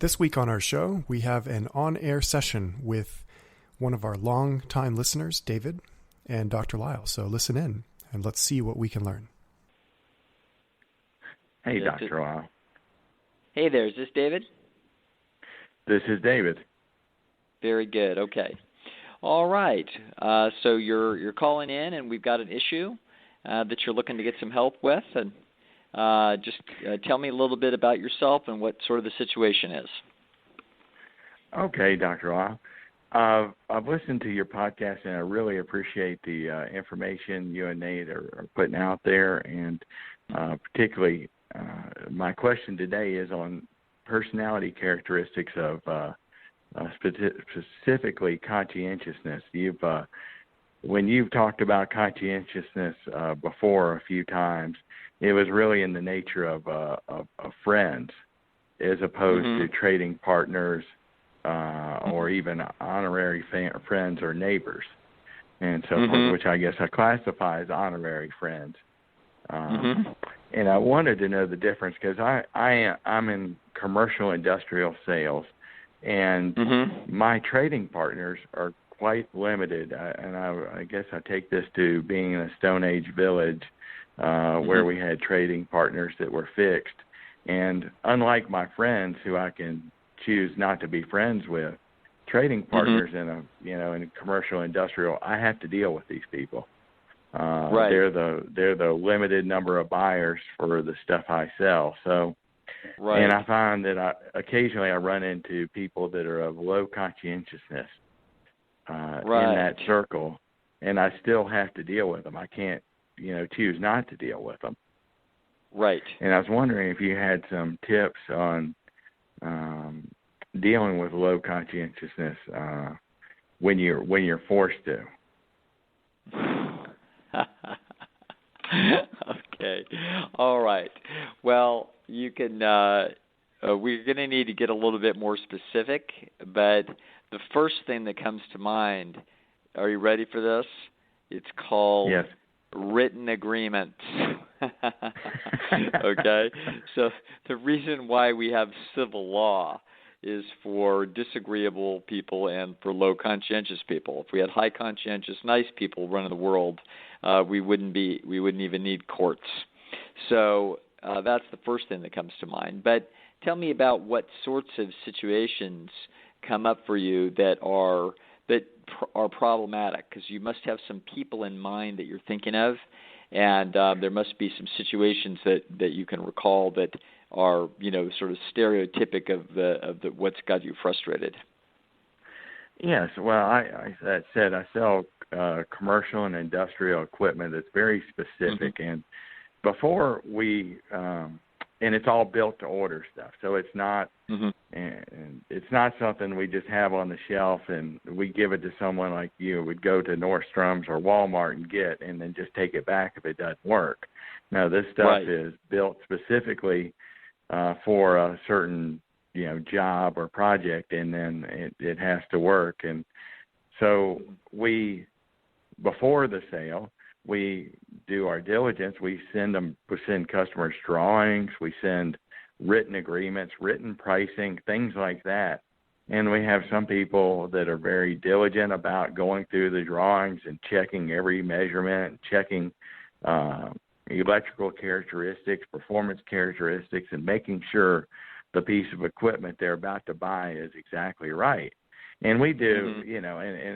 This week on our show, we have an on-air session with one of our long-time listeners, David, and Dr. Lisle. So listen in, and let's see what we can learn. Hey, Dr. Lisle. Hey there, is this David? This is David. Very good, okay. All right, so you're calling in, and we've got an issue that you're looking to get some help with, and just tell me a little bit about yourself and what sort of the situation is. Okay, Dr. Lisle. I've listened to your podcast, and I really appreciate the information you and Nate are putting out there, and particularly my question today is on personality characteristics of specifically conscientiousness. When you've talked about conscientiousness before a few times, it was really in the nature of friends as opposed to trading partners or even honorary friends or neighbors, and so forth, which I guess I classify as honorary friends. And I wanted to know the difference because I'm in commercial industrial sales, and my trading partners are quite limited. And I guess I take this to being in a Stone Age village where we had trading partners that were fixed. And unlike my friends who I can choose not to be friends with, trading partners in commercial industrial, I have to deal with these people. Right. They're the limited number of buyers for the stuff I sell. So, right. And I find that occasionally I run into people that are of low conscientiousness in that circle, and I still have to deal with them. I can't, choose not to deal with them. Right. And I was wondering if you had some tips on dealing with low conscientiousness when you're forced to. Okay. All right. Well, you can. We're going to need to get a little bit more specific, but the first thing that comes to mind. Are you ready for this? It's called written agreements. Okay. So the reason why we have civil law is for disagreeable people and for low conscientious people. If we had high conscientious, nice people running the world, we wouldn't even need courts. So that's the first thing that comes to mind. But tell me about what sorts of situations come up for you that are problematic, because you must have some people in mind that you're thinking of, and there must be some situations that you can recall that are, sort of stereotypic of the what's got you frustrated. Yes, well, I said I sell commercial and industrial equipment that's very specific, and before we and it's all built to order stuff, so it's not and it's not something we just have on the shelf and we give it to someone like you would go to Nordstrom's or Walmart and get, and then just take it back if it doesn't work. No, this stuff is built specifically for a certain job or project, and then it has to work. And so before the sale, we do our diligence. We send customers drawings, we send written agreements, written pricing, things like that. And we have some people that are very diligent about going through the drawings and checking every measurement, checking electrical characteristics, performance characteristics, and making sure the piece of equipment they're about to buy is exactly right. And we do, and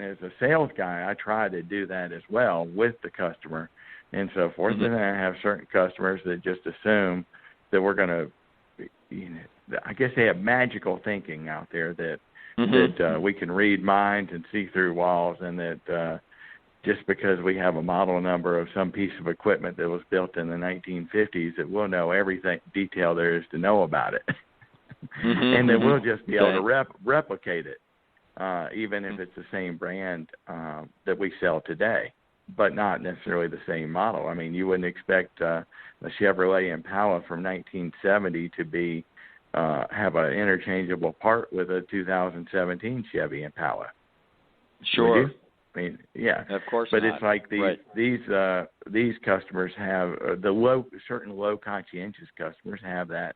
as a sales guy, I try to do that as well with the customer and so forth. And then I have certain customers that just assume that we're going to, I guess they have magical thinking out there that we can read minds and see through walls, and that just because we have a model number of some piece of equipment that was built in the 1950s, that we'll know everything detail there is to know about it. And that we'll just be able to replicate it, even if it's the same brand that we sell today, but not necessarily the same model. I mean, you wouldn't expect a Chevrolet Impala from 1970 to be have an interchangeable part with a 2017 Chevy Impala. Sure. I mean, yeah. Of course but not. It's like these customers have certain low conscientious customers have that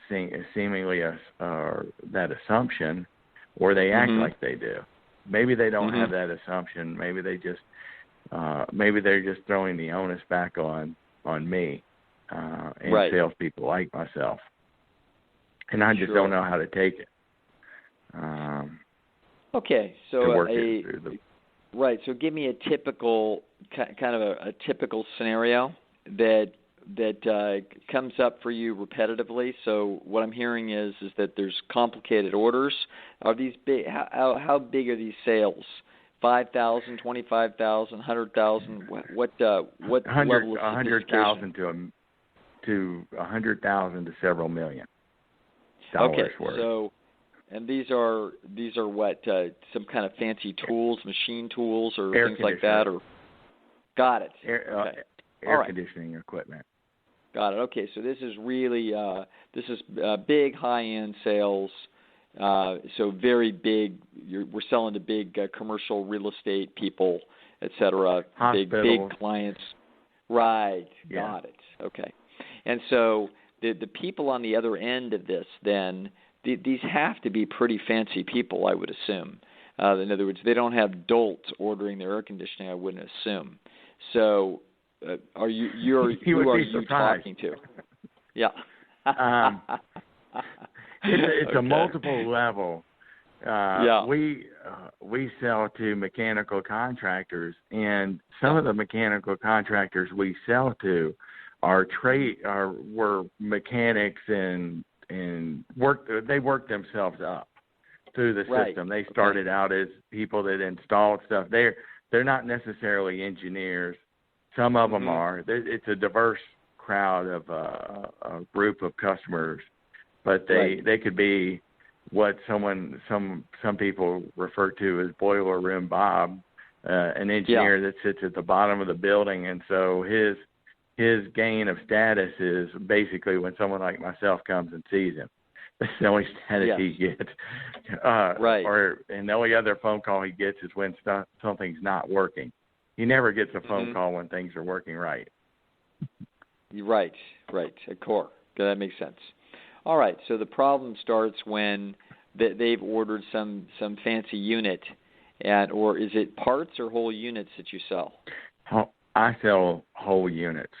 seemingly that assumption, or they act like they do. Maybe they don't have that assumption. Maybe they're just throwing the onus back on me and salespeople like myself, and I just don't know how to take it. Okay, so so give me a typical kind of a typical scenario that comes up for you repetitively. So what I'm hearing is that there's complicated orders. Are these big? How big are these sales? 5,000, 25,000, 100,000. What level of sophistication? 100,000 to 100,000 to several $1 million worth. So. And these are what, some kind of fancy tools, machine tools, or things like that, or got it. Air conditioning equipment. Got it. Okay, so this is really big high-end sales. So very big. We're selling to big commercial real estate people, et cetera. Big clients. Right. Yeah. Got it. Okay. And so the people on the other end of this then. These have to be pretty fancy people, I would assume. In other words, they don't have dolts ordering their air conditioning, I wouldn't assume. So, who are you talking to? Yeah. It's a multiple level. We sell to mechanical contractors, and some of the mechanical contractors we sell to were mechanics and they work themselves up through the system. They started out as people that installed stuff. They're not necessarily engineers. Some of them are. It's a diverse crowd of a group of customers, but they could be what some people refer to as boiler room Bob, an engineer that sits at the bottom of the building, and so his gain of status is basically when someone like myself comes and sees him. That's the only status he gets. And the only other phone call he gets is when something's not working. He never gets a phone call when things are working right. Right. Of course. That makes sense. All right. So the problem starts when they've ordered some fancy unit, or is it parts or whole units that you sell? I sell whole units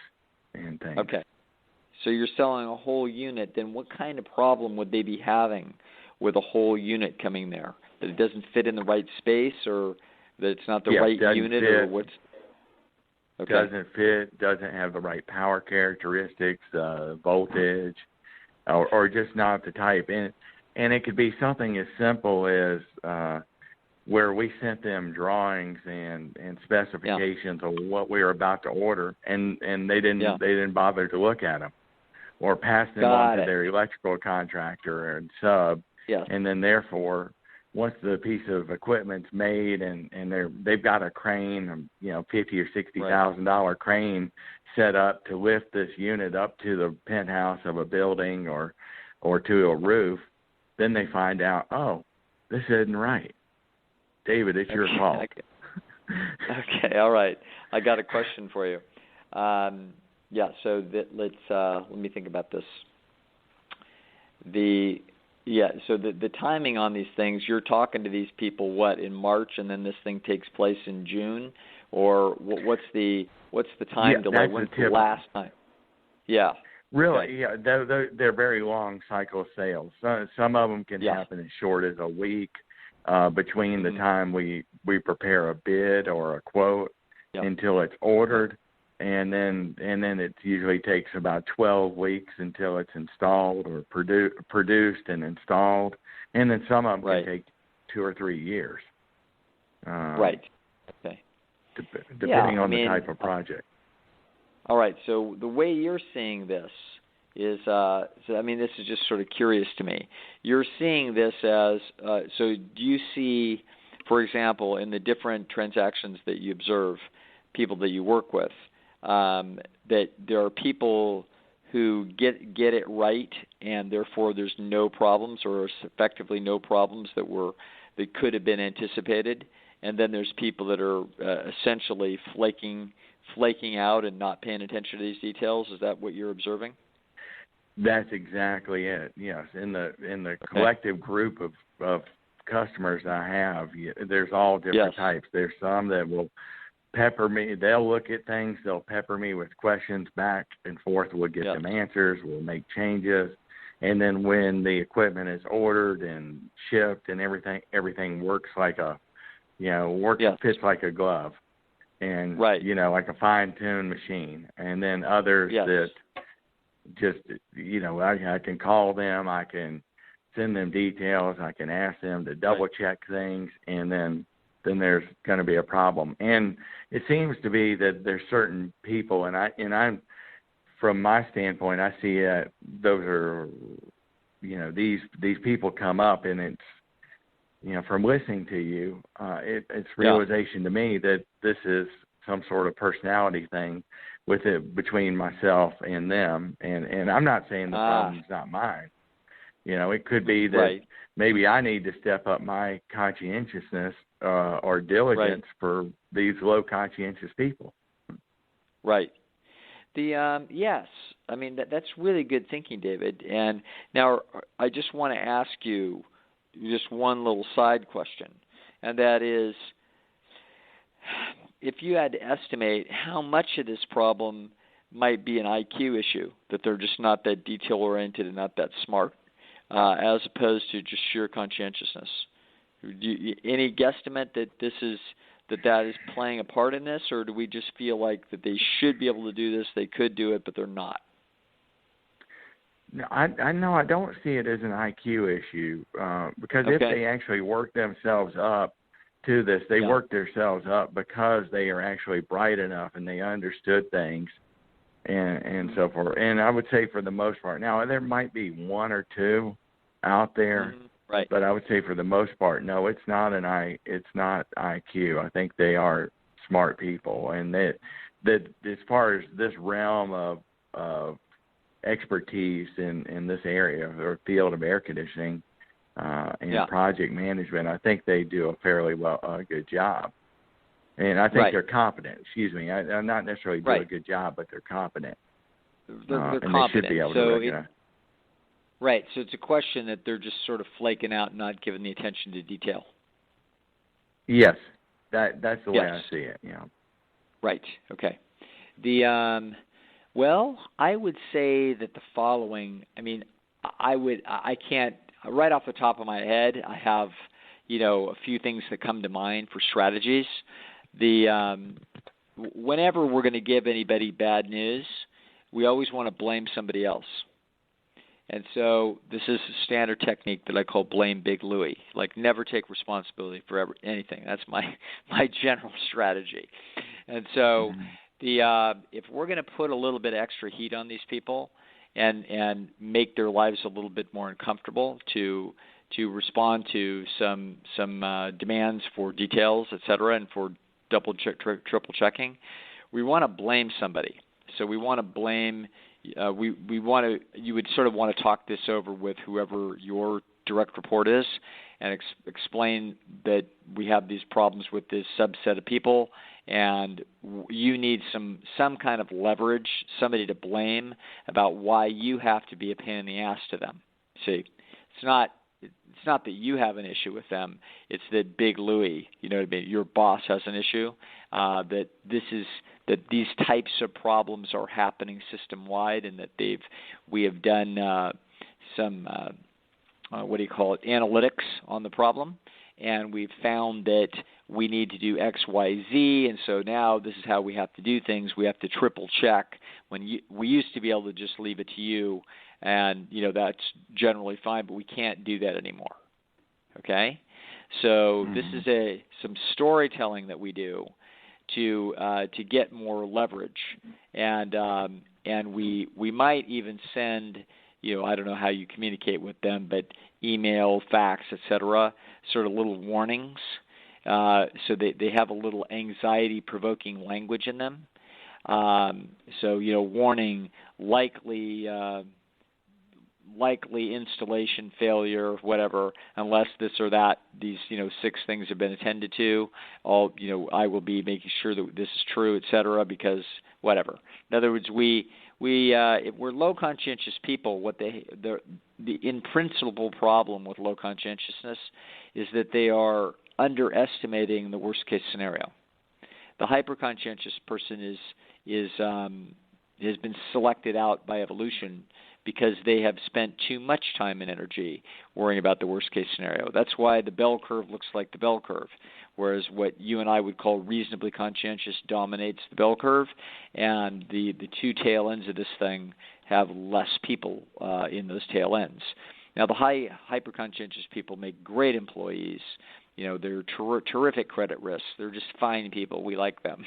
and things. Okay. So you're selling a whole unit, then what kind of problem would they be having with a whole unit coming there? That it doesn't fit in the right space, or that it's not the right unit, or what's... Okay. Doesn't fit, doesn't have the right power characteristics, voltage, or just not the type. And it could be something as simple as where we sent them drawings and specifications of what we were about to order, and they didn't bother to look at them, or pass them on to their electrical contractor and sub, and then therefore, once the piece of equipment's made and they've got a crane, $50,000 or $60,000 crane set up to lift this unit up to the penthouse of a building or to a roof, then they find out, oh, this isn't right. David, it's your fault. Okay, all right. I got a question for you. So let me think about this. So the timing on these things, you're talking to these people in March, and then this thing takes place in June, or what's the time delay? When's the last time? Yeah. Really, they're very long cycle sales. Some of them can happen as short as a week between the time we prepare a bid or a quote until it's ordered, and then it usually takes about 12 weeks until it's installed or produced and installed, and then some of them can take 2 or 3 years. Okay. Depending on the type of project. All right. So the way you're seeing this is, this is just sort of curious to me. You're seeing this as, so do you see, for example, in the different transactions that you observe, people that you work with, that there are people who get it right, and therefore there's no problems, or effectively no problems that could have been anticipated, and then there's people that are essentially flaking out and not paying attention to these details? Is that what you're observing? That's exactly it. Yes, in the collective group of customers I have, there's all different types. There's some that will pepper me. They'll look at things. They'll pepper me with questions back and forth. We'll get them answers. We'll make changes. And then when the equipment is ordered and shipped and everything works like fits like a glove, and like a fine-tuned machine. And then others that just I can call them, I can send them details, I can ask them to double check things, and then there's going to be a problem. And it seems to be that there's certain people, and I'm from my standpoint, I see those are, these people come up, and it's, from listening to you, it's realization to me that this is some sort of personality thing with it between myself and them. And I'm not saying the problem's not mine. It could be that maybe I need to step up my conscientiousness or diligence for these low conscientious people. Right. Yes, I mean that's really good thinking, David. And now I just want to ask you just one little side question, and that is, if you had to estimate how much of this problem might be an IQ issue, that they're just not that detail oriented and not that smart, as opposed to just sheer conscientiousness. Any guesstimate that that is playing a part in this, or do we just feel like that they should be able to do this, they could do it, but they're not? No, I know I don't see it as an IQ issue because if they actually work themselves up to this, they work themselves up because they are actually bright enough and they understood things and so forth. And I would say for the most part, now there might be one or two out there. Right. But I would say for the most part, no, it's not IQ. I think they are smart people, and that as far as this realm of expertise in this area or field of air conditioning and project management, I think they do a fairly good job. And I think they're competent. Excuse me, I'm not necessarily do a good job, but they're competent. They're and competent. They should be able to recognize. Right, so it's a question that they're just sort of flaking out and not giving the attention to detail. Yes, that's the way I see it. Yeah. Right. Okay. Well, I would say that the following. I mean, I can't right off the top of my head. I have, a few things that come to mind for strategies. Whenever we're going to give anybody bad news, we always want to blame somebody else. And so this is a standard technique that I call blame Big Louie. Like, never take responsibility for anything. That's my general strategy. And so if we're going to put a little bit extra heat on these people and make their lives a little bit more uncomfortable to respond to some demands for details, et cetera, and for double check, triple checking, we want to blame somebody. So we want to blame. You would sort of want to talk this over with whoever your direct report is, and explain that we have these problems with this subset of people, and you need some kind of leverage, somebody to blame about why you have to be a pain in the ass to them. See, it's not that you have an issue with them. It's that Big Louie, your boss has an issue. That these types of problems are happening system wide, and that we have done some analytics on the problem, and we've found that we need to do X, Y, Z, and so now this is how we have to do things. We have to triple check. We used to be able to just leave it to you, and that's generally fine, but we can't do that anymore. Okay, so this is some storytelling that we do to get more leverage, and we might even send, I don't know how you communicate with them, but email, fax, etc., sort of little warnings, so they have a little anxiety-provoking language in them. So warning, likely installation failure, whatever, unless this or that, these 6 things have been attended to. I will be making sure that this is true, etc., because whatever. In other words, we if we're low conscientious people, the in principle problem with low conscientiousness is that they are underestimating the worst case scenario. The hyper conscientious person has been selected out by evolution because they have spent too much time and energy worrying about the worst case scenario. That's why the bell curve looks like the bell curve, whereas what you and I would call reasonably conscientious dominates the bell curve, and the two tail ends of this thing have less people in those tail ends. Now, the hyper conscientious people make great employees. You know, they're terrific credit risks. They're just fine people. We like them.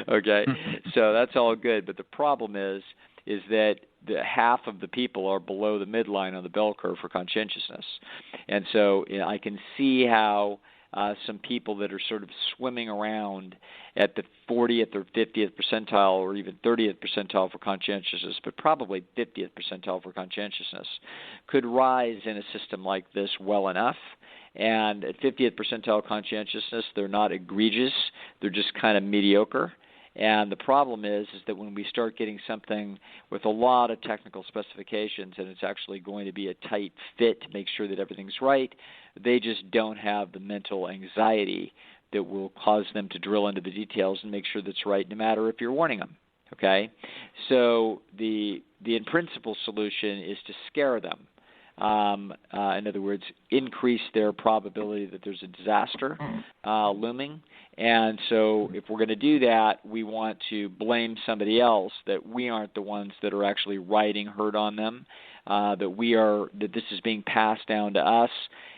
Okay? So that's all good. But the problem is that the half of the people are below the midline on the bell curve for conscientiousness. And so I can see how some people that are sort of swimming around at the 40th or 50th percentile or even 30th percentile for conscientiousness, but probably 50th percentile for conscientiousness, could rise in a system like this well enough. And at 50th percentile conscientiousness, they're not egregious. They're just kind of mediocre. And the problem is that when we start getting something with a lot of technical specifications and it's actually going to be a tight fit to make sure that everything's right, they just don't have the mental anxiety that will cause them to drill into the details and make sure that's right no matter if you're warning them. Okay? So the in principle solution is to scare them. In other words, increase their probability that there's a disaster looming. And so if we're going to do that, we want to blame somebody else, that we aren't the ones that are actually riding herd on them, that this is being passed down to us,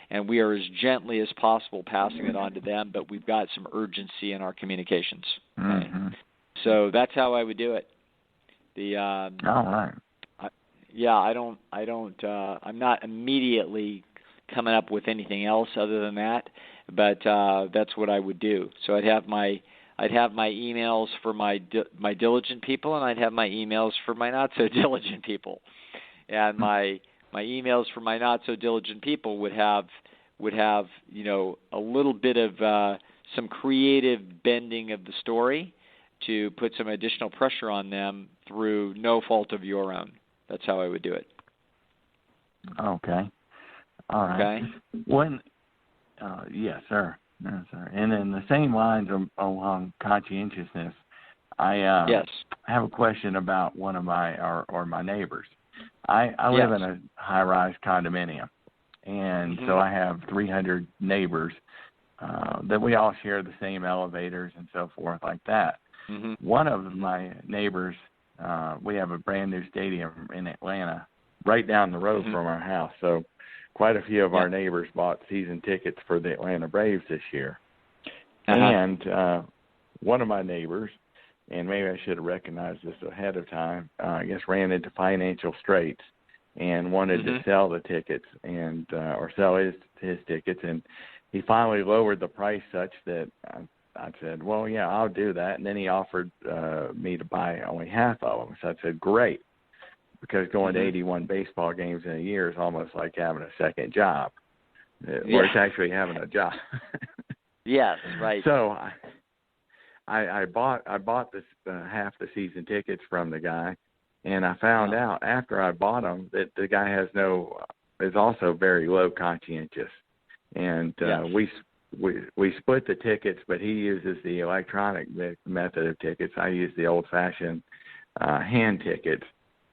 and we are as gently as possible passing it on to them, but we've got some urgency in our communications. Okay? Mm-hmm. So that's how I would do it. All right. I'm not immediately coming up with anything else other than that, but that's what I would do. So I'd have my emails for my diligent people, and I'd have my emails for my not so diligent people. And my emails for my not so diligent people would have a little bit of some creative bending of the story to put some additional pressure on them through no fault of your own. That's how I would do it. Okay. All right. Okay. Yes, sir. Yes, sir. And in the same lines along conscientiousness, I have a question about one of my neighbors. I live in a high-rise condominium, and so I have 300 neighbors that we all share the same elevators and so forth like that. Mm-hmm. One of my neighbors, we have a brand new stadium in Atlanta right down the road from our house. So quite a few of our neighbors bought season tickets for the Atlanta Braves this year. And one of my neighbors, and maybe I should have recognized this ahead of time, I guess ran into financial straits and wanted to sell the tickets and or sell his tickets. And he finally lowered the price such that I said, well, yeah, I'll do that. And then he offered me to buy only half of them. So I said, great, because going to 81 baseball games in a year is almost like having a second job, or it's actually having a job. Yes, right. So I bought this half the season tickets from the guy, and I found out after I bought them that the guy is also very low conscientious, and we split the tickets, but he uses the electronic method of tickets. I use the old-fashioned hand tickets.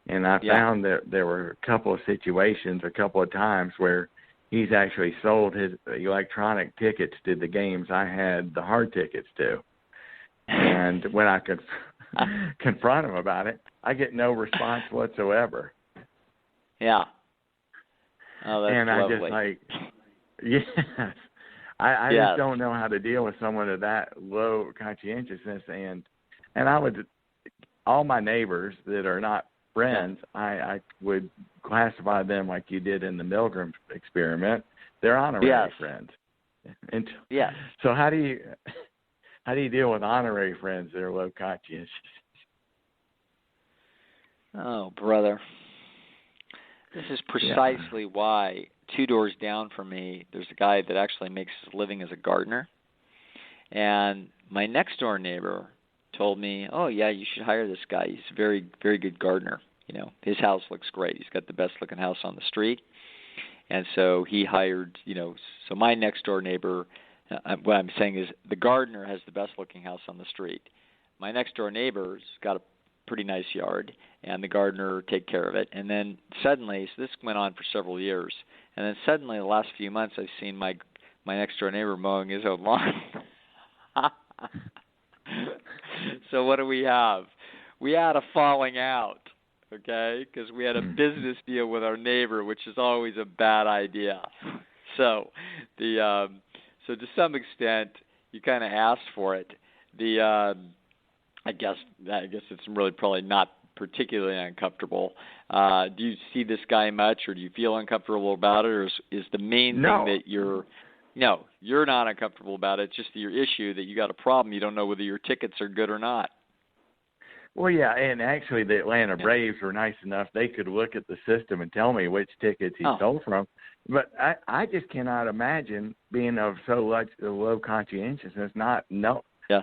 And I found that there were a couple of situations, a couple of times where he's actually sold his electronic tickets to the games I had the hard tickets to. And when I confront him about it, I get no response whatsoever. Yeah. Oh, that's lovely. I just I just don't know how to deal with someone of that low conscientiousness. And I would, all my neighbors that are not friends, I would classify them like you did in the Milgram experiment. They're honorary friends. And so how do you deal with honorary friends that are low conscientious? Oh, brother. This is precisely why 2 doors down from me, there's a guy that actually makes his living as a gardener. And my next door neighbor told me, "Oh yeah, you should hire this guy. He's a very, very good gardener. His house looks great. He's got the best looking house on the street." And so he hired, so my next door neighbor, what I'm saying is the gardener has the best looking house on the street. My next door neighbor's got a pretty nice yard, and the gardener take care of it. And then suddenly, so this went on for several years, and then suddenly the last few months I've seen my next door neighbor mowing his own lawn. So what do we have? We had a falling out, okay, because we had a business deal with our neighbor, which is always a bad idea. So so to some extent, you kind of asked for it. I guess it's really probably not particularly uncomfortable. Do you see this guy much, or do you feel uncomfortable about it, or is the main thing that you're not uncomfortable about it? It's just your issue that you got a problem. You don't know whether your tickets are good or not. Well, yeah, and actually the Atlanta Braves were nice enough. They could look at the system and tell me which tickets he stole from. But I just cannot imagine being of so low conscientiousness,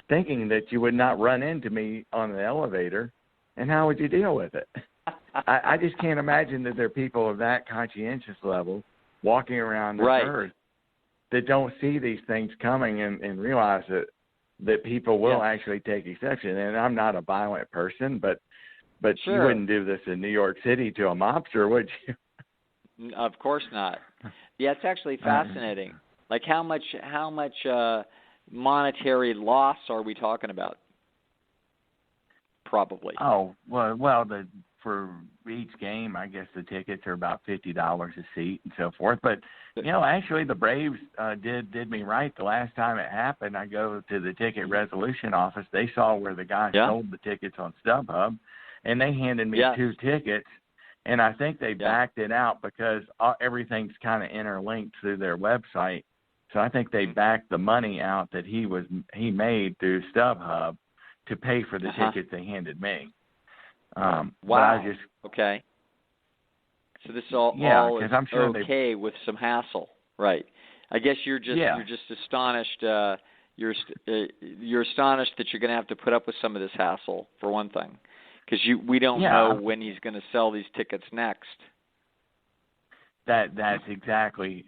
thinking that you would not run into me on the elevator, and how would you deal with it? I just can't imagine that there are people of that conscientious level walking around the earth that don't see these things coming and realize that people will actually take exception. And I'm not a violent person, but Sure. You wouldn't do this in New York City to a mobster, would you? Of course not. Yeah, it's actually fascinating. Like how much monetary loss are we talking about? Probably. Oh, well, for each game, I guess the tickets are about $50 a seat and so forth. But actually, the Braves did me right the last time it happened. I go to the ticket resolution office. They saw where the guy sold the tickets on StubHub, and they handed me 2 tickets. And I think they backed it out because everything's kind of interlinked through their website. So I think they backed the money out that he made through StubHub to pay for the tickets they handed me. Wow. Okay. So this is all is I'm sure okay with some hassle, right? I guess you're just astonished. You're astonished that you're going to have to put up with some of this hassle, for one thing, because we don't know when he's going to sell these tickets next. That's exactly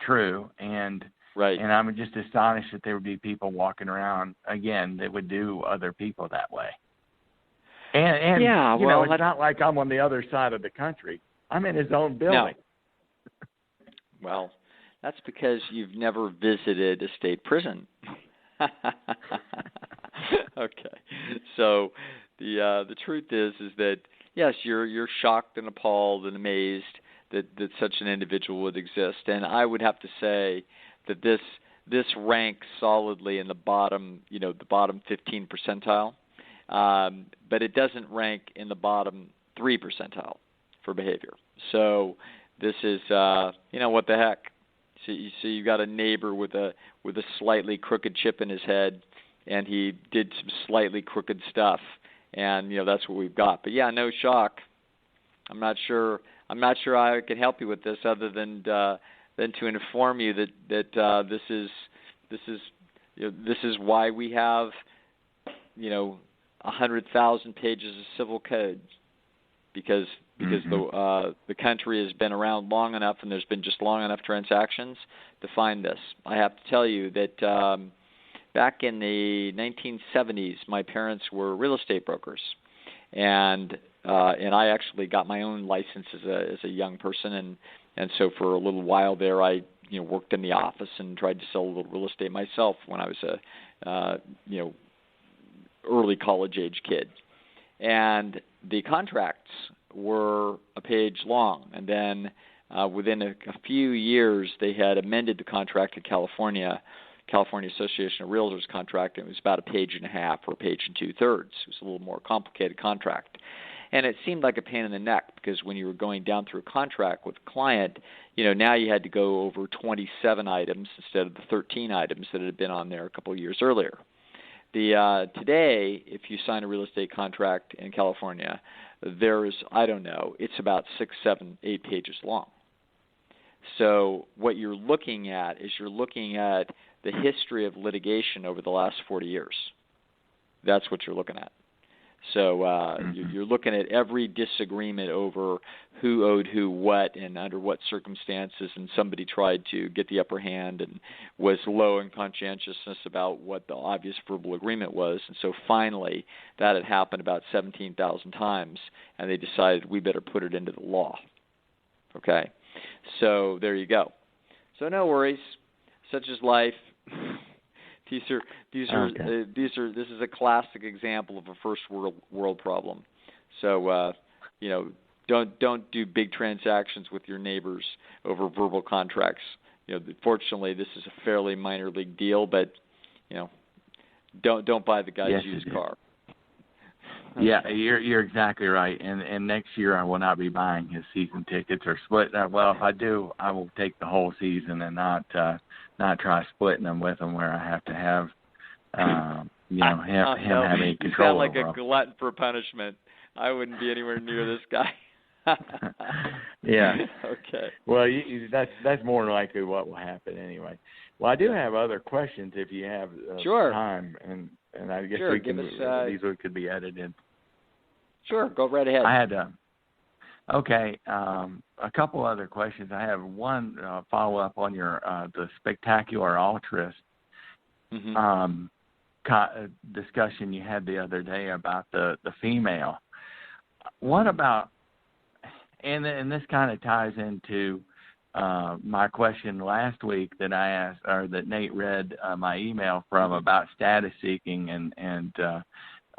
true, and I'm just astonished that there would be people walking around again that would do other people that way. And it's not like I'm on the other side of the country. I'm in his own building. No. Well, that's because you've never visited a state prison. Okay. So the truth is that yes, you're shocked and appalled and amazed that such an individual would exist, and I would have to say that this ranks solidly in the bottom 15 percentile. But it doesn't rank in the bottom 3 percentile for behavior. So this is, what the heck? So you've got a neighbor with a slightly crooked chip in his head, and he did some slightly crooked stuff, and that's what we've got. But yeah, no shock. I'm not sure I can help you with this other than to inform you that this is why we have 100,000 pages of civil code, because the country has been around long enough, and there's been just long enough transactions to find this. I have to tell you that back in the 1970s, my parents were real estate brokers, and I actually got my own license as a young person, and so for a little while there, I worked in the office and tried to sell a little real estate myself when I was a early college age kid. And the contracts were a page long, and then within a few years they had amended the contract in California Association of Realtors contract, and it was about a page and a half or a page and 2/3. It was a little more complicated contract. And it seemed like a pain in the neck, because when you were going down through a contract with a client, now you had to go over 27 items instead of the 13 items that had been on there a couple of years earlier. Today, if you sign a real estate contract in California, there's, it's about 6, 7, 8 pages long. So what you're looking at is the history of litigation over the last 40 years. That's what you're looking at. So you're looking at every disagreement over who owed who what and under what circumstances, and somebody tried to get the upper hand and was low in conscientiousness about what the obvious verbal agreement was. And so finally, that had happened about 17,000 times, and they decided we better put it into the law. Okay? So there you go. So no worries. Such is life. This is a classic example of a first world problem. So don't do big transactions with your neighbors over verbal contracts. Fortunately, this is a fairly minor league deal, but don't buy the guy's used car. Yeah, you're exactly right. And next year I will not be buying his season tickets or split. Well, if I do, I will take the whole season and not try splitting them with him where I have to have him having control. You sound like over a glutton for punishment. I wouldn't be anywhere near this guy. Yeah. Okay. Well, that's more than likely what will happen anyway. Well, I do have other questions if you have time, and I guess these could be edited. Sure, go right ahead. I had a couple other questions. I have one follow-up on your the spectacular altruist discussion you had the other day about the female. What about, and this kind of ties into my question last week that I asked, or that Nate read my email from about status seeking, and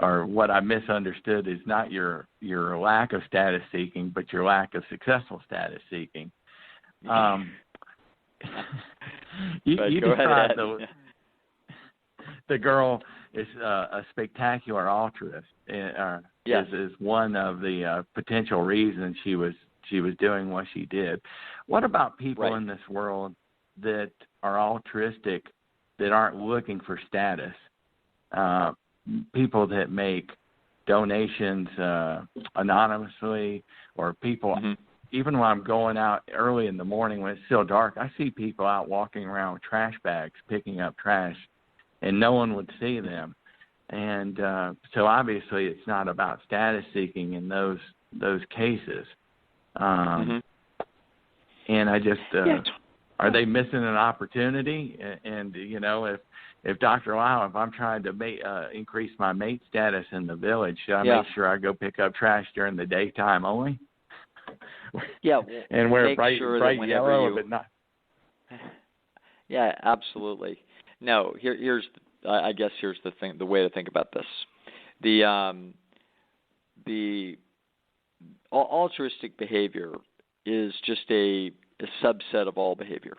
or what I misunderstood is not your lack of status seeking, but your lack of successful status seeking. You described the girl is a spectacular altruist. Is one of the potential reasons she was doing what she did. What about people in this world that are altruistic, that aren't looking for status? People that make donations anonymously, or people, even when I'm going out early in the morning when it's still dark, I see people out walking around with trash bags picking up trash, and no one would see them. And so obviously it's not about status seeking in those cases. And I just, are they missing an opportunity? And if Dr. Lisle, if I'm trying to increase my mate status in the village, should I make sure I go pick up trash during the daytime only? Yeah, and wear bright yellow, but not. Yeah, absolutely. No, here's the thing. The way to think about this, the altruistic behavior is just a subset of all behavior,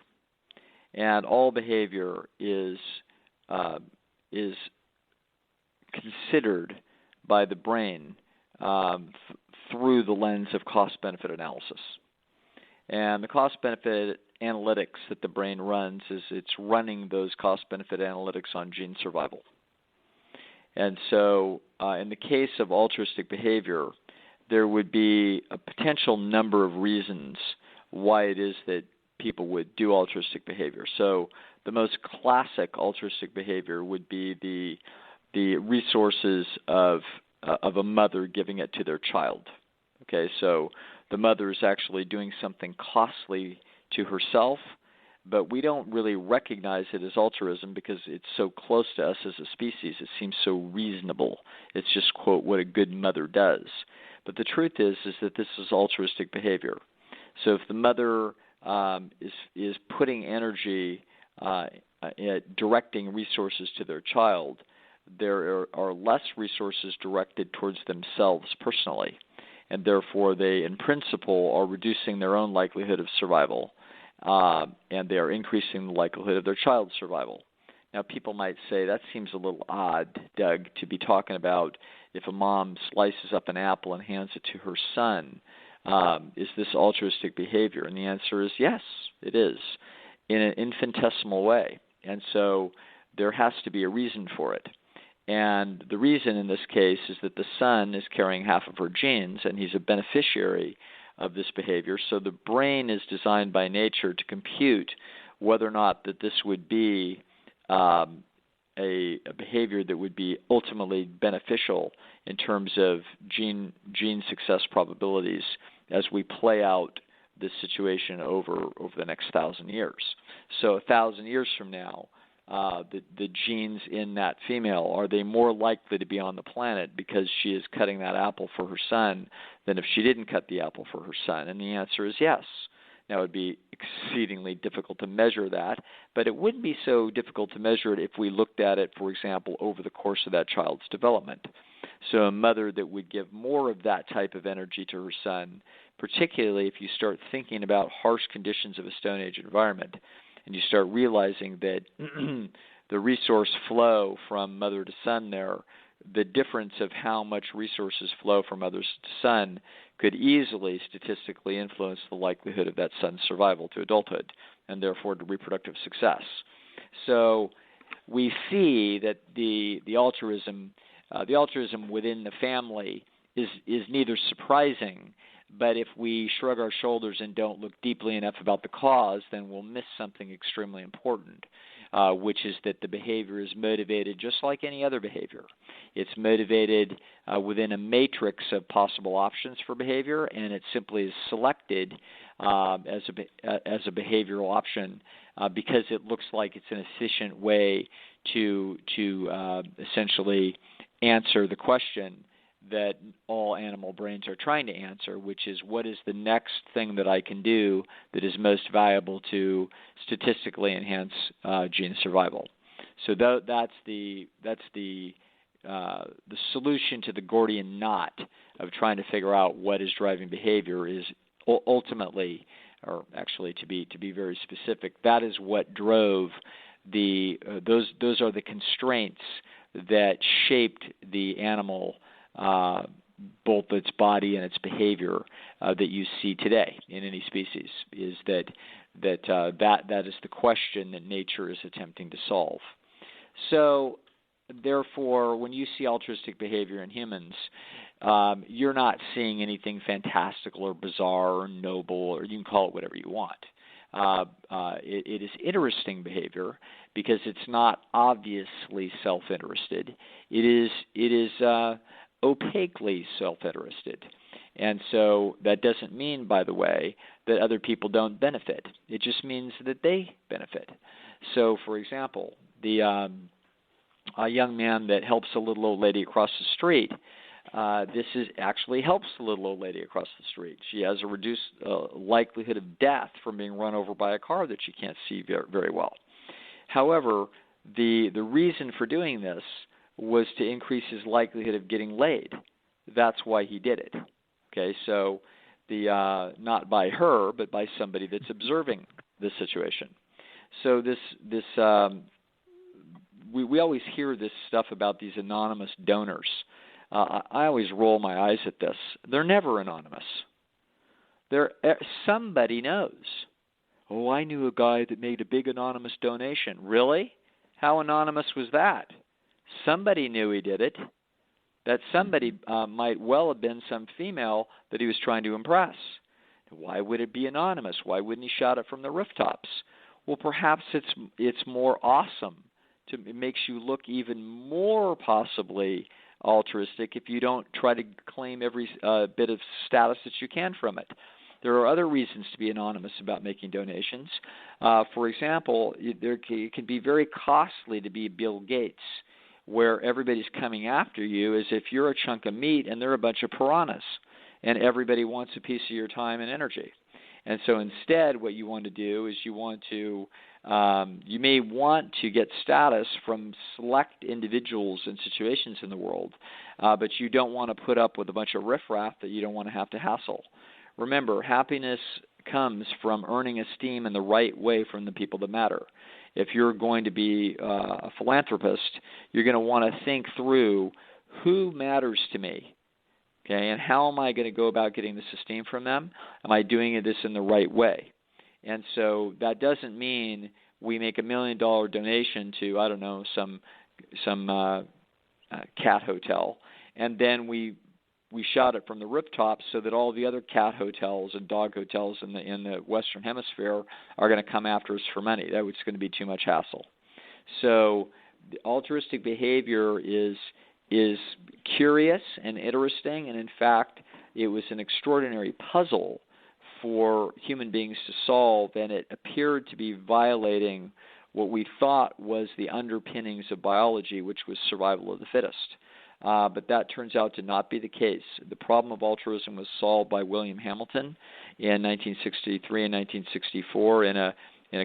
and all behavior is considered by the brain through the lens of cost-benefit analysis. And the cost-benefit analytics that the brain runs is it's running those cost-benefit analytics on gene survival. And so in the case of altruistic behavior, there would be a potential number of reasons why it is that people would do altruistic behavior. So the most classic altruistic behavior would be the resources of a mother giving it to their child. Okay, so the mother is actually doing something costly to herself, but we don't really recognize it as altruism because it's so close to us as a species. It seems so reasonable. It's just, quote, what a good mother does. But the truth is that this is altruistic behavior. So if the mother is putting energy at directing resources to their child, there are less resources directed towards themselves personally, and therefore they, in principle, are reducing their own likelihood of survival, and they are increasing the likelihood of their child's survival. Now, people might say, that seems a little odd, Doug, to be talking about if a mom slices up an apple and hands it to her son. Is this altruistic behavior? And the answer is yes, it is, in an infinitesimal way. And so there has to be a reason for it. And the reason in this case is that the son is carrying half of her genes, and he's a beneficiary of this behavior. So the brain is designed by nature to compute whether or not that this would be a a behavior that would be ultimately beneficial in terms of gene success probabilities as we play out this situation over the next 1,000 years. So 1,000 years from now, the genes in that female, are they more likely to be on the planet because she is cutting that apple for her son than if she didn't cut the apple for her son? And the answer is yes. Now, it would be exceedingly difficult to measure that, but it wouldn't be so difficult to measure it if we looked at it, for example, over the course of that child's development. So a mother that would give more of that type of energy to her son, particularly if you start thinking about harsh conditions of a Stone Age environment, and you start realizing that the resource flow from mother to son there, the difference of how much resources flow from mother to son could easily statistically influence the likelihood of that son's survival to adulthood and therefore to reproductive success. So we see that the altruism within the family is neither surprising, but if we shrug our shoulders and don't look deeply enough about the cause, then we'll miss something extremely important, which is that the behavior is motivated just like any other behavior. It's motivated within a matrix of possible options for behavior, and it simply is selected as a behavioral option because it looks like it's an efficient way to essentially answer the question that all animal brains are trying to answer, which is what is the next thing that I can do that is most valuable to statistically enhance gene survival. So that's the solution to the Gordian knot of trying to figure out what is driving behavior is ultimately, or actually to be very specific, that is what drove those are the constraints that shaped the animal, both its body and its behavior that you see today in any species, is that is the question that nature is attempting to solve. So therefore, when you see altruistic behavior in humans, you're not seeing anything fantastical or bizarre or noble, or you can call it whatever you want. It is interesting behavior because it's not obviously self-interested. It is opaquely self-interested. And so that doesn't mean, by the way, that other people don't benefit. It just means that they benefit. So, for example, a young man that helps a little old lady across the street, actually helps the little old lady across the street. She has a reduced likelihood of death from being run over by a car that she can't see very, very well. However, the reason for doing this was to increase his likelihood of getting laid. That's why he did it. Okay, so not by her, but by somebody that's observing this situation. So we always hear this stuff about these anonymous donors. I always roll my eyes at this. They're never anonymous. Somebody knows. Oh, I knew a guy that made a big anonymous donation. Really? How anonymous was that? Somebody knew he did it. That somebody might well have been some female that he was trying to impress. Why would it be anonymous? Why wouldn't he shout it from the rooftops? Well, perhaps it's more awesome. It makes you look even more possibly altruistic if you don't try to claim every bit of status that you can from it. There are other reasons to be anonymous about making donations. For example, it can be very costly to be Bill Gates, where everybody's coming after you as if you're a chunk of meat and they're a bunch of piranhas, and everybody wants a piece of your time and energy. And so instead, what you want to do is you may want to get status from select individuals and situations in the world, but you don't want to put up with a bunch of riffraff that you don't want to have to hassle. Remember, happiness comes from earning esteem in the right way from the people that matter. If you're going to be a philanthropist, you're going to want to think through who matters to me, okay, and how am I going to go about getting this esteem from them? Am I doing this in the right way? And so that doesn't mean we make $1 million donation to, I don't know, some cat hotel, and then we shot it from the rooftops so that all the other cat hotels and dog hotels in the Western Hemisphere are going to come after us for money. That was going to be too much hassle. So altruistic behavior is curious and interesting, and in fact, it was an extraordinary puzzle for human beings to solve, and it appeared to be violating what we thought was the underpinnings of biology, which was survival of the fittest. But that turns out to not be the case. The problem of altruism was solved by William Hamilton in 1963 and 1964 in a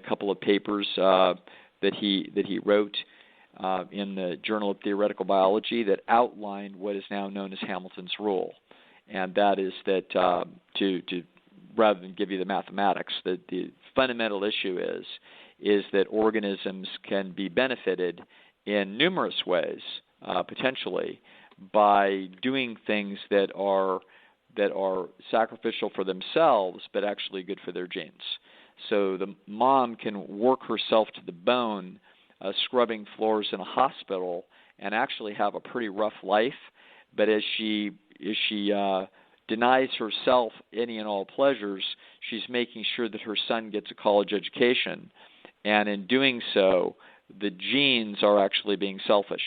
couple of papers that he wrote in the Journal of Theoretical Biology that outlined what is now known as Hamilton's rule, and that is that to rather than give you the mathematics, that the fundamental issue is that organisms can be benefited in numerous ways, potentially, by doing things that are sacrificial for themselves, but actually good for their genes. So the mom can work herself to the bone, scrubbing floors in a hospital, and actually have a pretty rough life. But as she denies herself any and all pleasures, she's making sure that her son gets a college education. And in doing so, the genes are actually being selfish.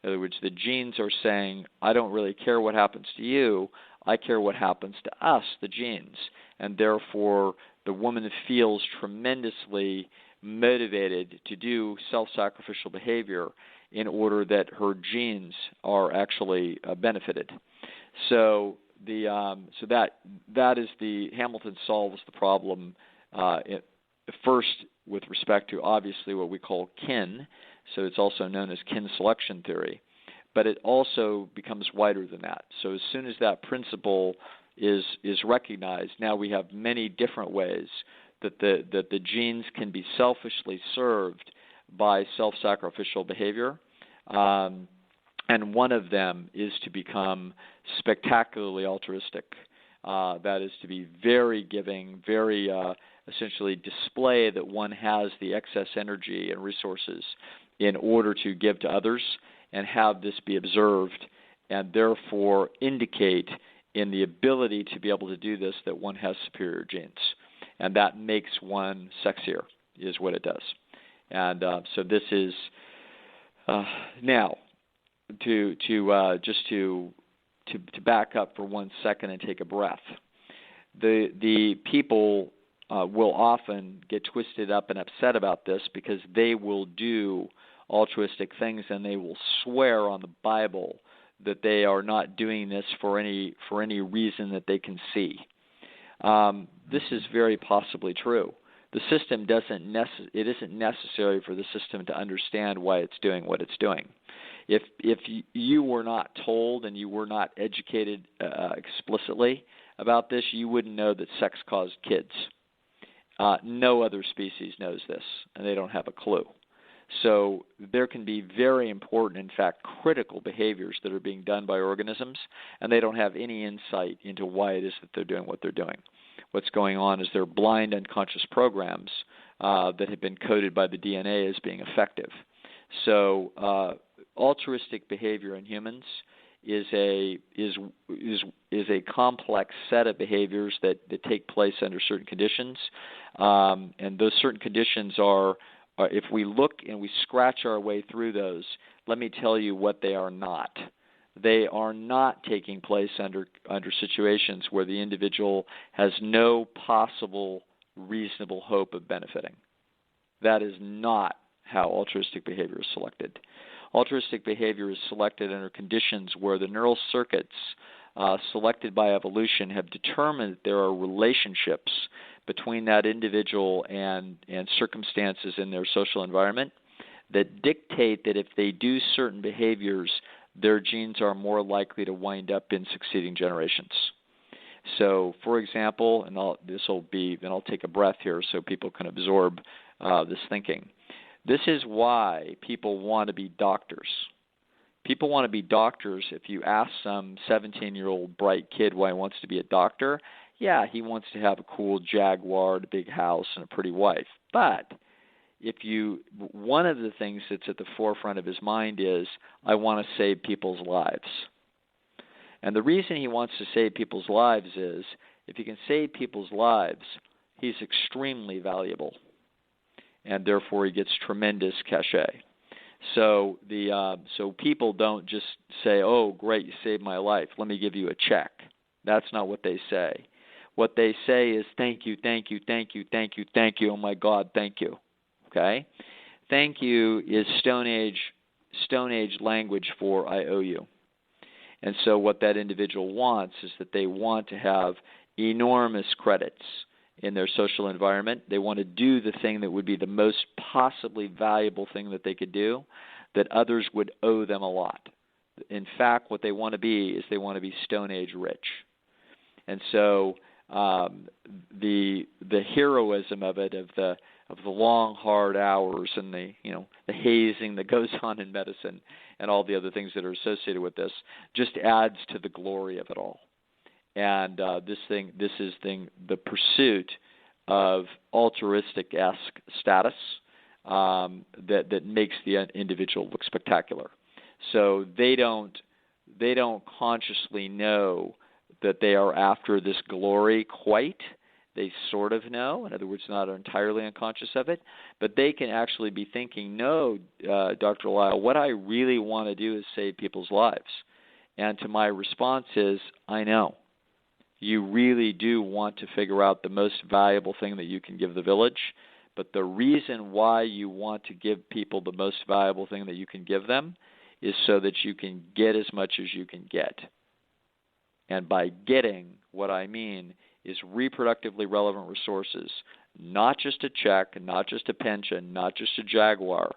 In other words, the genes are saying, I don't really care what happens to you, I care what happens to us, the genes. And therefore, the woman feels tremendously motivated to do self-sacrificial behavior in order that her genes are actually benefited. So that is the Hamilton solves the problem first with respect to obviously what we call kin. So it's also known as kin selection theory, but it also becomes wider than that. So as soon as that principle is recognized, now we have many different ways that the genes can be selfishly served by self-sacrificial behavior. And one of them is to become spectacularly altruistic. That is to be very giving, very essentially display that one has the excess energy and resources in order to give to others, and have this be observed, and therefore indicate in the ability to be able to do this that one has superior genes. And that makes one sexier, is what it does. And so this is now to back up for 1 second and take a breath. The people will often get twisted up and upset about this because they will do altruistic things and they will swear on the Bible that they are not doing this for any reason that they can see. This is very possibly true. The system it isn't necessary for the system to understand why it's doing what it's doing. If you were not told and you were not educated explicitly about this, you wouldn't know that sex caused kids. No other species knows this, and they don't have a clue. So there can be very important, in fact, critical behaviors that are being done by organisms, and they don't have any insight into why it is that they're doing what they're doing. What's going on is they're blind unconscious programs that have been coded by the DNA as being effective. So altruistic behavior in humans is a complex set of behaviors that take place under certain conditions, and those certain conditions are if we look and we scratch our way through those, let me tell you what they are not. They are not taking place under situations where the individual has no possible reasonable hope of benefiting. That is not how altruistic behavior is selected. Altruistic behavior is selected under conditions where the neural circuits selected by evolution have determined that there are relationships between that individual and circumstances in their social environment that dictate that if they do certain behaviors, their genes are more likely to wind up in succeeding generations. So, for example, and I'll take a breath here so people can absorb this thinking. This is why people want to be doctors. People want to be doctors. If you ask some 17-year-old bright kid why he wants to be a doctor, yeah, he wants to have a cool Jaguar, a big house, and a pretty wife. But one of the things that's at the forefront of his mind is, I want to save people's lives. And the reason he wants to save people's lives is, if he can save people's lives, he's extremely valuable. And therefore he gets tremendous cachet. So so people don't just say, "Oh, great, you saved my life. Let me give you a check." That's not what they say. What they say is, "Thank you, thank you, thank you, thank you, thank you. Oh my God, thank you." Okay? Thank you is Stone Age language for "I owe you." And so what that individual wants is that they want to have enormous credits in their social environment. They want to do the thing that would be the most possibly valuable thing that they could do, that others would owe them a lot. In fact, what they want to be is they want to be Stone Age rich. And so the heroism of it, of the long hard hours and the hazing that goes on in medicine and all the other things that are associated with this, just adds to the glory of it all. And this is the pursuit of altruistic-esque status that makes the individual look spectacular. So they don't consciously know that they are after this glory quite. They sort of know, in other words, not entirely unconscious of it, but they can actually be thinking, no, Dr. Lisle, what I really want to do is save people's lives. And to my response is, I know. You really do want to figure out the most valuable thing that you can give the village, but the reason why you want to give people the most valuable thing that you can give them is so that you can get as much as you can get. And by getting, what I mean is reproductively relevant resources, not just a check, not just a pension, not just a Jaguar,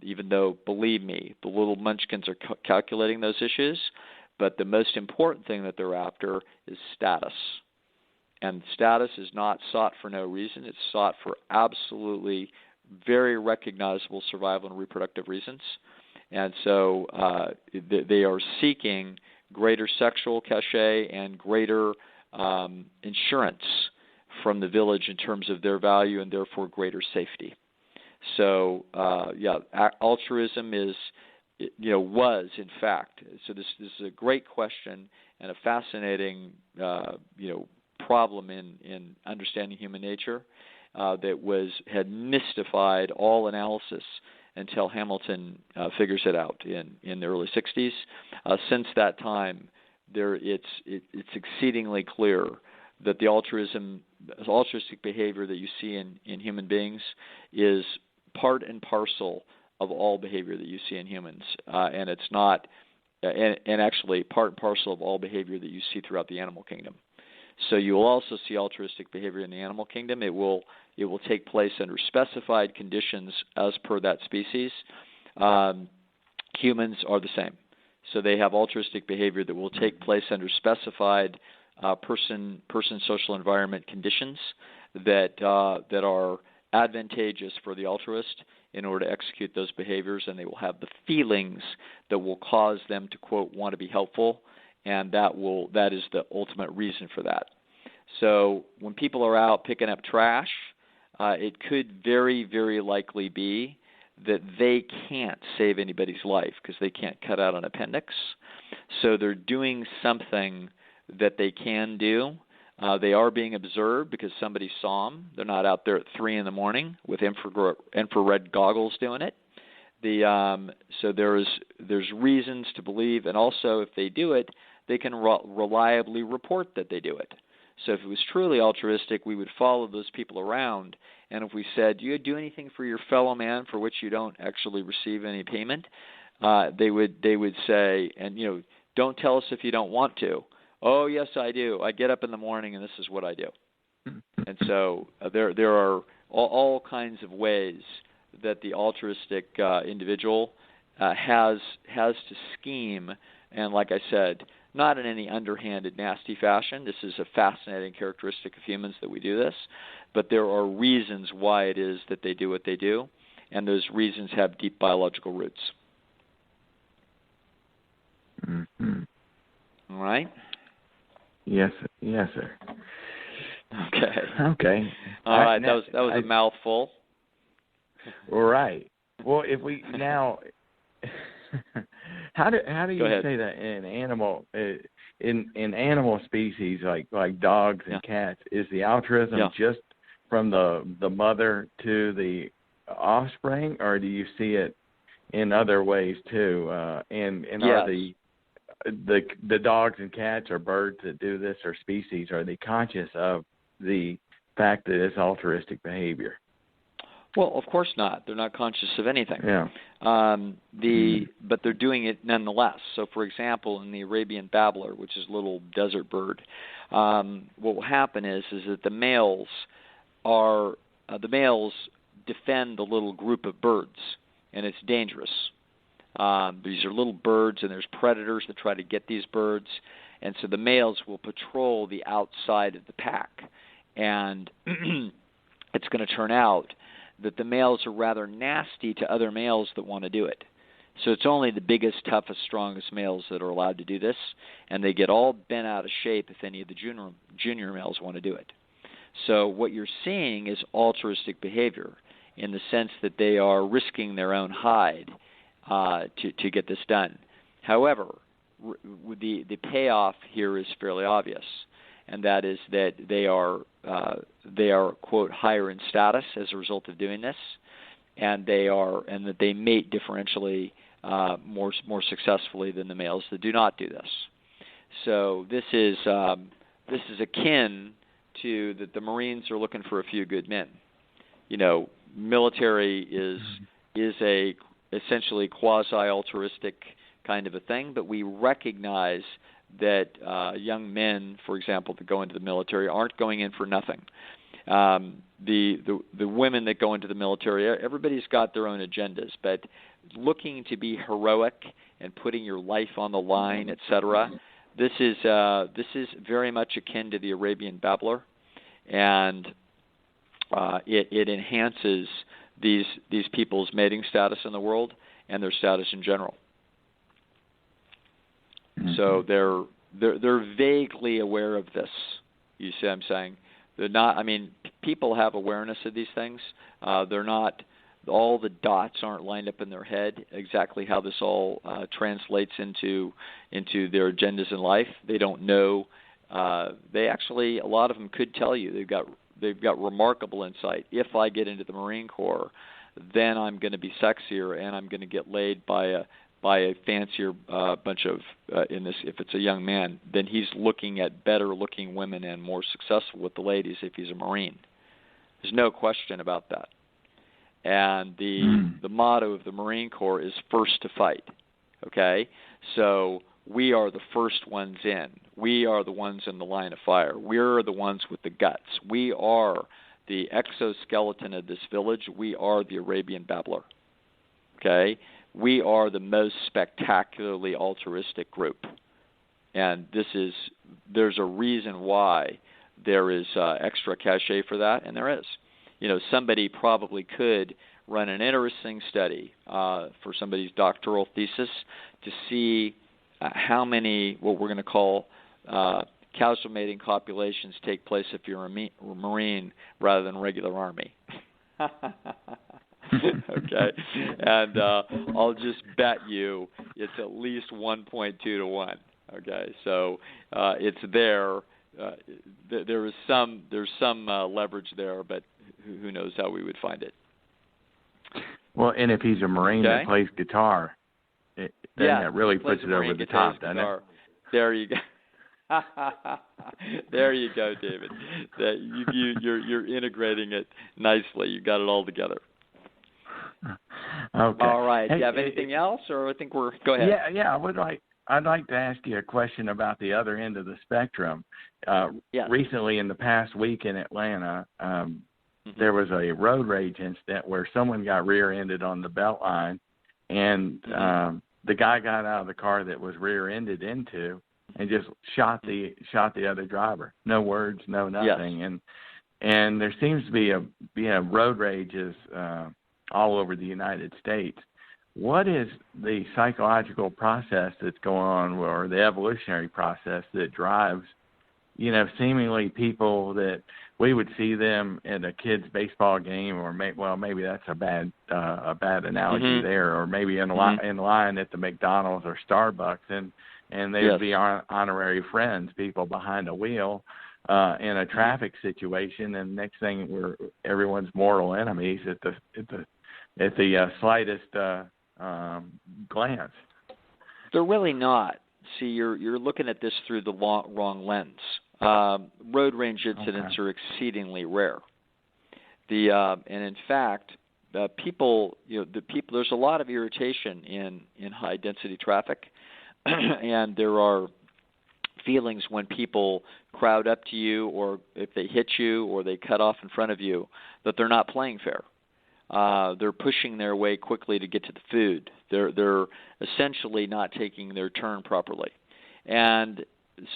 even though, believe me, the little munchkins are calculating those issues, but the most important thing that they're after is status. And status is not sought for no reason. It's sought for absolutely very recognizable survival and reproductive reasons. And so they are seeking greater sexual cachet and greater insurance from the village in terms of their value and therefore greater safety. So, altruism was in fact. So this is a great question and a fascinating problem in understanding human nature that had mystified all analysis until Hamilton figures it out in the early 60s. Since that time, it's exceedingly clear that the altruistic behavior that you see in human beings is part and parcel of all behavior that you see in humans, and it's not, and actually part and parcel of all behavior that you see throughout the animal kingdom. So you will also see altruistic behavior in the animal kingdom. It will take place under specified conditions as per that species. Humans are the same. So they have altruistic behavior that will take place under specified person social environment conditions that are advantageous for the altruist in order to execute those behaviors, and they will have the feelings that will cause them to, quote, want to be helpful, and that is the ultimate reason for that. So when people are out picking up trash, it could very, very likely be that they can't save anybody's life because they can't cut out an appendix. So they're doing something that they can do. They are being observed because somebody saw them. They're not out there at 3 a.m. with infrared goggles doing it. So there's reasons to believe, and also if they do it, they can reliably report that they do it. So if it was truly altruistic, we would follow those people around, and if we said, "Do you do anything for your fellow man for which you don't actually receive any payment?" They would say, and don't tell us if you don't want to. "Oh, yes, I do. I get up in the morning, and this is what I do." And so there are all kinds of ways that the altruistic individual has to scheme, and like I said, not in any underhanded, nasty fashion. This is a fascinating characteristic of humans that we do this, but there are reasons why it is that they do what they do, and those reasons have deep biological roots. Mm-hmm. All right? Yes, sir. Okay. All right. That was a mouthful. All right. Well, if we now, how do you say that in animal species like dogs and cats, is the altruism just from the mother to the offspring, or do you see it in other ways too. And yes. are the dogs and cats or birds that do this or species, are they conscious of the fact that it's altruistic behavior? Well, of course not. They're not conscious of anything. Yeah. But they're doing it nonetheless. So, for example, in the Arabian babbler, which is a little desert bird, what will happen is that the males defend the little group of birds, and it's dangerous. These are little birds, and there's predators that try to get these birds, and so the males will patrol the outside of the pack, and it's going to turn out that the males are rather nasty to other males that want to do it. So it's only the biggest, toughest, strongest males that are allowed to do this, and they get all bent out of shape if any of the junior males want to do it. So what you're seeing is altruistic behavior in the sense that they are risking their own hide to get this done. However, the payoff here is fairly obvious, and that is that they are quote higher in status as a result of doing this, and that they mate differentially more successfully than the males that do not do this. So this is akin to that the Marines are looking for a few good men. You know, military is a essentially quasi-altruistic kind of a thing, but we recognize that young men, for example, that go into the military aren't going in for nothing. The women that go into the military, everybody's got their own agendas, but looking to be heroic and putting your life on the line, etc. This is very much akin to the Arabian babbler, and it enhances these people's mating status in the world and their status in general. Mm-hmm. So they're vaguely aware of this. You see what I'm saying? They're not. I mean, people have awareness of these things. They're not. All the dots aren't lined up in their head exactly how this all translates into their agendas in life. They don't know. They actually, a lot of them could tell you they've got remarkable insight. If I get into the Marine Corps, then I'm going to be sexier and I'm going to get laid by a fancier bunch of if it's a young man, then he's looking at better looking women and more successful with the ladies if he's a Marine. There's no question about that. And the motto of the Marine Corps is first to fight. Okay? So we are the first ones in. We are the ones in the line of fire. We're the ones with the guts. We are the exoskeleton of this village. We are the Arabian babbler. Okay? We are the most spectacularly altruistic group. And there's a reason why there is extra cachet for that, and there is. You know, somebody probably could run an interesting study for somebody's doctoral thesis to see how many what we're going to call casual mating copulations take place if you're a Marine rather than regular Army. Okay, and I'll just bet you it's at least 1.2 to 1. Okay, so it's there. There's some leverage there, but who knows how we would find it. Well, and if he's a Marine that plays guitar, then that really puts it over the top, doesn't it? There you go. There you go, David. You're integrating it nicely. You got it all together. Okay. All right. Do you have anything else, or I think go ahead. Yeah. I'd like to ask you a question about the other end of the spectrum. Yes. Recently, in the past week in Atlanta, there was a road rage incident where someone got rear-ended on the Beltline, and the guy got out of the car that was rear-ended into and just shot the other driver. No words, no nothing. Yes. And there seems to be a road rages all over the United States. What is the psychological process that's going on, or the evolutionary process that drives, seemingly people that we would see them at a kid's baseball game, or maybe that's a bad analogy there, or maybe in line at the McDonald's or Starbucks, and they would be honorary friends, people behind a wheel in a traffic situation, and next thing everyone's mortal enemies at the slightest glance. They're really not. See, you're looking at this through the wrong lens. Road rage incidents are exceedingly rare. And in fact, people, there's a lot of irritation in high density traffic, and there are feelings when people crowd up to you, or if they hit you, or they cut off in front of you, that they're not playing fair. They're pushing their way quickly to get to the food. They're essentially not taking their turn properly, and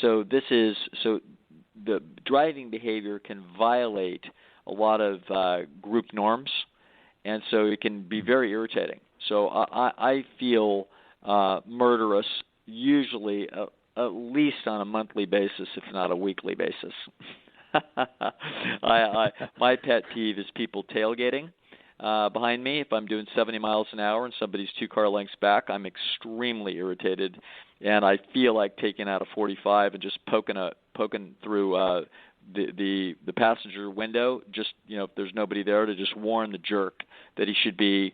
so the driving behavior can violate a lot of group norms, and so it can be very irritating. So I feel murderous usually at least on a monthly basis, if not a weekly basis. My pet peeve is people tailgating behind me. If I'm doing 70 miles an hour and somebody's 2 car lengths back, I'm extremely irritated, and I feel like taking out a 45 and just poking through the passenger window, just if there's nobody there, to just warn the jerk that he should be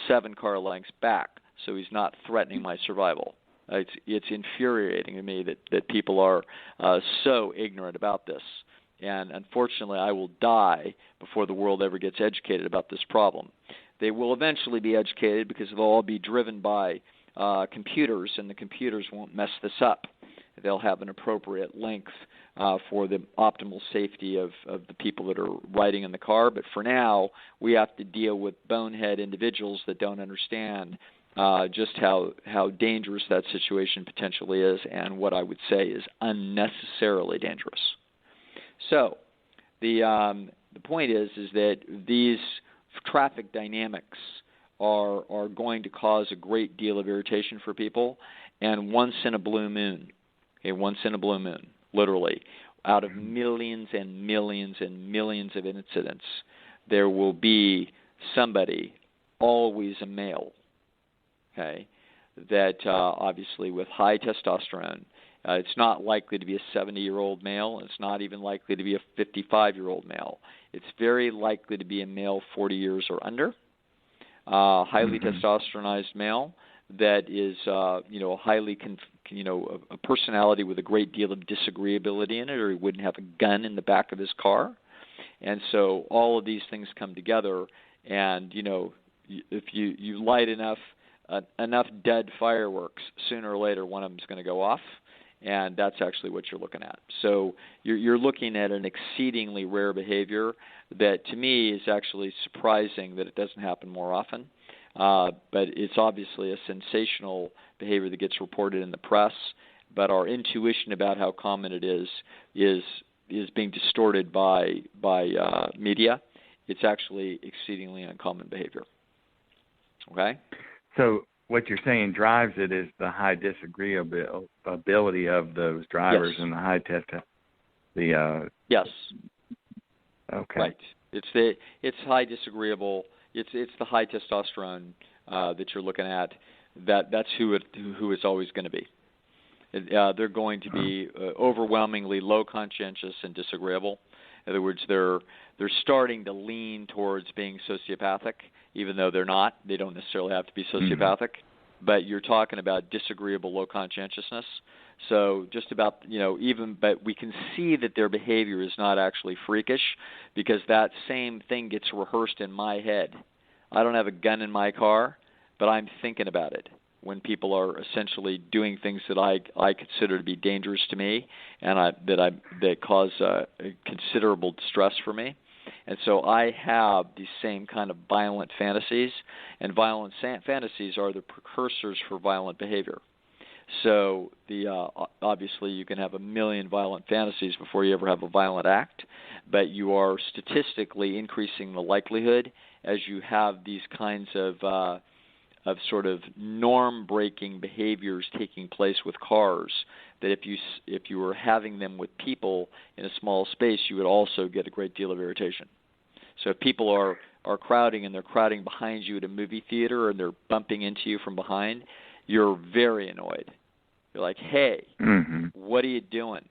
7 car lengths back, so he's not threatening my survival. It's infuriating to me that people are so ignorant about this. And unfortunately, I will die before the world ever gets educated about this problem. They will eventually be educated because they'll all be driven by computers, and the computers won't mess this up. They'll have an appropriate length for the optimal safety of the people that are riding in the car. But for now, we have to deal with bonehead individuals that don't understand just how dangerous that situation potentially is, and what I would say is unnecessarily dangerous. So the point is that these traffic dynamics are going to cause a great deal of irritation for people, and once in a blue moon, literally, out of millions and millions and millions of incidents, there will be somebody, always a male, that obviously with high testosterone. It's not likely to be a 70-year-old male. It's not even likely to be a 55-year-old male. It's very likely to be a male 40 years or under, highly testosteronized male that is, highly, a personality with a great deal of disagreeability in it, or he wouldn't have a gun in the back of his car. And so all of these things come together, and, if you light enough dead fireworks, sooner or later one of them is going to go off. And that's actually what you're looking at. So you're looking at an exceedingly rare behavior that, to me, is actually surprising that it doesn't happen more often. But it's obviously a sensational behavior that gets reported in the press. But our intuition about how common it is being distorted by media. It's actually exceedingly uncommon behavior. Okay? So what you're saying drives it is the high disagreeability of those drivers, yes. And the high yes. Okay. Right. It's high disagreeable. It's the high testosterone that you're looking at. That's who it's always going to be. They're going to be overwhelmingly low conscientious and disagreeable. In other words, they're starting to lean towards being sociopathic, even though they're not. They don't necessarily have to be sociopathic, but you're talking about disagreeable low conscientiousness. So just about, but we can see that their behavior is not actually freakish, because that same thing gets rehearsed in my head. I don't have a gun in my car, but I'm thinking about it when people are essentially doing things that I consider to be dangerous to me, and that cause considerable distress for me. And so I have these same kind of violent fantasies, and violent fantasies are the precursors for violent behavior. So obviously you can have a million violent fantasies before you ever have a violent act, but you are statistically increasing the likelihood as you have these kinds of sort of norm-breaking behaviors taking place with cars, that if you were having them with people in a small space, you would also get a great deal of irritation. So if people are crowding, and they're crowding behind you at a movie theater, and they're bumping into you from behind, you're very annoyed. You're like, hey, what are you doing?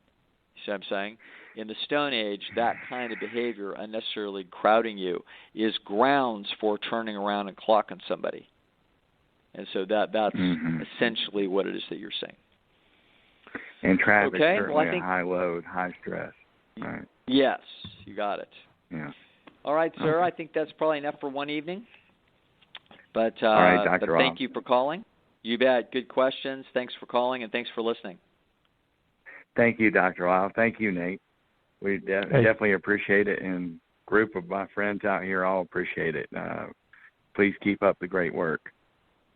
You see what I'm saying? In the Stone Age, that kind of behavior, unnecessarily crowding you, is grounds for turning around and clocking somebody. And so that's essentially what it is that you're saying. And traffic certainly well, I think, a high load, high stress. Right. Yes, you got it. Yeah. All right, sir. Okay. I think that's probably enough for one evening. But, all right, Dr. but thank you for calling. You bet. Good questions. Thanks for calling, and thanks for listening. Thank you, Dr. Lisle. Thank you, Nate. We definitely appreciate it, and group of my friends out here all appreciate it. Please keep up the great work.